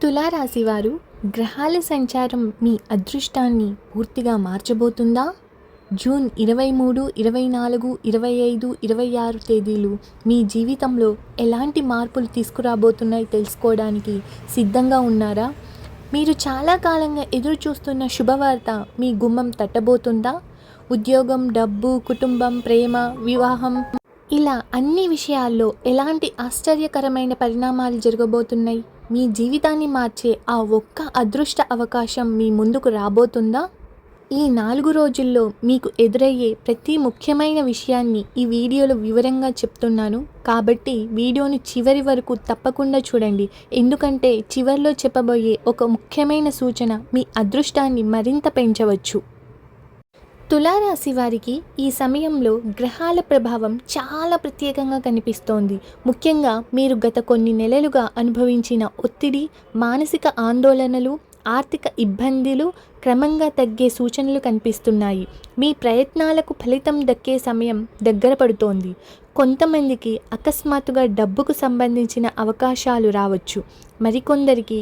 తులారాశి వారు గ్రహాల సంచారం మీ అదృష్టాన్ని పూర్తిగా మార్చబోతుందా? జూన్ 23, 24, 25, 26 తేదీలు మీ జీవితంలో ఎలాంటి మార్పులు తీసుకురాబోతున్నాయి తెలుసుకోవడానికి సిద్ధంగా ఉన్నారా? మీరు చాలా కాలంగా ఎదురు చూస్తున్న శుభవార్త మీ గుమ్మం తట్టబోతుందా? ఉద్యోగం, డబ్బు, కుటుంబం, ప్రేమ, వివాహం ఇలా అన్ని విషయాల్లో ఎలాంటి ఆశ్చర్యకరమైన పరిణామాలు జరగబోతున్నాయి? మీ జీవితాన్ని మార్చే ఆ ఒక్క అదృష్ట అవకాశం మీ ముందుకు రాబోతుందా? ఈ 4 రోజుల్లో మీకు ఎదురయ్యే ప్రతి ముఖ్యమైన విషయాన్ని ఈ వీడియోలో వివరంగా చెప్తున్నాను. కాబట్టి వీడియోను చివరి వరకు తప్పకుండా చూడండి. ఎందుకంటే చివరిలో చెప్పబోయే ఒక ముఖ్యమైన సూచన మీ అదృష్టాన్ని మరింత పెంచవచ్చు. తులారాశి వారికి ఈ సమయంలో గ్రహాల ప్రభావం చాలా ప్రత్యేకంగా కనిపిస్తోంది. ముఖ్యంగా మీరు గత కొన్ని నెలలుగా అనుభవించిన ఒత్తిడి, మానసిక ఆందోళనలు, ఆర్థిక ఇబ్బందులు క్రమంగా తగ్గే సూచనలు కనిపిస్తున్నాయి. మీ ప్రయత్నాలకు ఫలితం దక్కే సమయం దగ్గర పడుతోంది. కొంతమందికి అకస్మాత్తుగా డబ్బుకు సంబంధించిన అవకాశాలు రావచ్చు. మరికొందరికి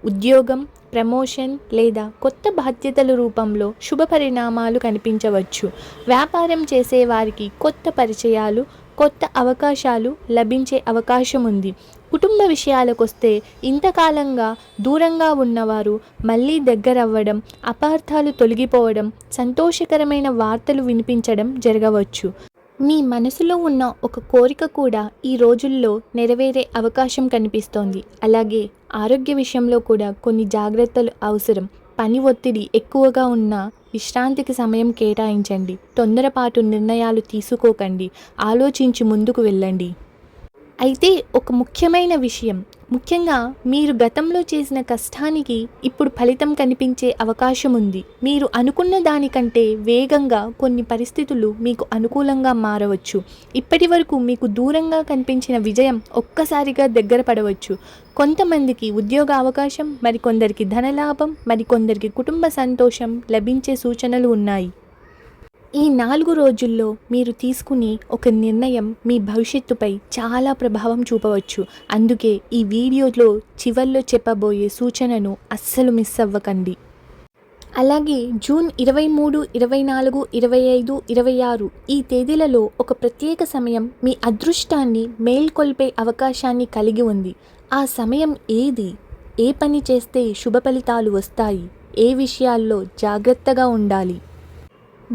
ఉద్యోగం, ప్రమోషన్ లేదా కొత్త బాధ్యతల రూపంలో శుభ పరిణామాలు కనిపించవచ్చు. వ్యాపారం చేసేవారికి కొత్త పరిచయాలు, కొత్త అవకాశాలు లభించే అవకాశం ఉంది. కుటుంబ విషయాలకొస్తే ఇంతకాలంగా దూరంగా ఉన్నవారు మళ్ళీ దగ్గరవ్వడం, అపార్థాలు తొలగిపోవడం, సంతోషకరమైన వార్తలు వినిపించడం జరగవచ్చు. మీ మనసులో ఉన్న ఒక కోరిక కూడా ఈ రోజుల్లో నెరవేరే అవకాశం కనిపిస్తోంది. అలాగే ఆరోగ్య విషయంలో కూడా కొన్ని జాగ్రత్తలు అవసరం. పని ఒత్తిడి ఎక్కువగా ఉన్నా విశ్రాంతికి సమయం కేటాయించండి. తొందరపాటు నిర్ణయాలు తీసుకోకండి. ఆలోచించి ముందుకు వెళ్ళండి. అయితే ఒక ముఖ్యమైన విషయం, ముఖ్యంగా మీరు గతంలో చేసిన కష్టానికి ఇప్పుడు ఫలితం కనిపించే అవకాశం ఉంది. మీరు అనుకున్న దానికంటే వేగంగా కొన్ని పరిస్థితులు మీకు అనుకూలంగా మారవచ్చు. ఇప్పటి వరకు మీకు దూరంగా కనిపించిన విజయం ఒక్కసారిగా దగ్గర పడవచ్చు. కొంతమందికి ఉద్యోగ అవకాశం, మరికొందరికి ధనలాభం, మరికొందరికి కుటుంబ సంతోషం లభించే సూచనలు ఉన్నాయి. ఈ 4 రోజుల్లో మీరు తీసుకునే ఒక నిర్ణయం మీ భవిష్యత్తుపై చాలా ప్రభావం చూపవచ్చు. అందుకే ఈ వీడియోలో చివర్లో చెప్పబోయే సూచనను అస్సలు మిస్ అవ్వకండి. అలాగే జూన్ 23, 24, 25, 26 ఈ తేదీలలో ఒక ప్రత్యేక సమయం మీ అదృష్టాన్ని మేల్కొల్పే అవకాశాన్ని కలిగి ఉంది. ఆ సమయం ఏది? ఏ పని చేస్తే శుభ ఫలితాలు వస్తాయి? ఏ విషయాల్లో జాగ్రత్తగా ఉండాలి?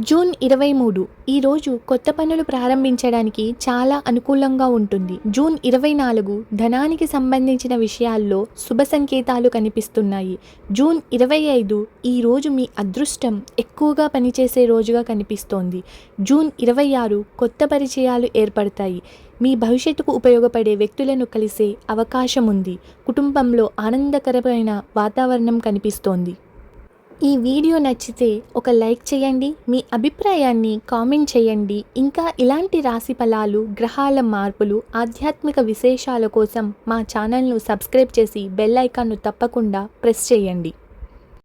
జూన్ 23 ఈరోజు కొత్త పనులు ప్రారంభించడానికి చాలా అనుకూలంగా ఉంటుంది. జూన్ 24 ధనానికి సంబంధించిన విషయాల్లో శుభ సంకేతాలు కనిపిస్తున్నాయి. జూన్ 25 ఈరోజు మీ అదృష్టం ఎక్కువగా పనిచేసే రోజుగా కనిపిస్తోంది. జూన్ 26 కొత్త పరిచయాలు ఏర్పడతాయి. మీ భవిష్యత్తుకు ఉపయోగపడే వ్యక్తులను కలిసే అవకాశం ఉంది. కుటుంబంలో ఆనందకరమైన వాతావరణం కనిపిస్తోంది. ఈ వీడియో నచ్చితే ఒక లైక్ చేయండి. మీ అభిప్రాయాన్ని కామెంట్ చేయండి. ఇంకా ఇలాంటి రాశి ఫలాలు, గ్రహాల మార్పులు, ఆధ్యాత్మిక విశేషాల కోసం మా ఛానల్ను సబ్స్క్రైబ్ చేసి బెల్ ఐకాన్ను తప్పకుండా ప్రెస్ చేయండి.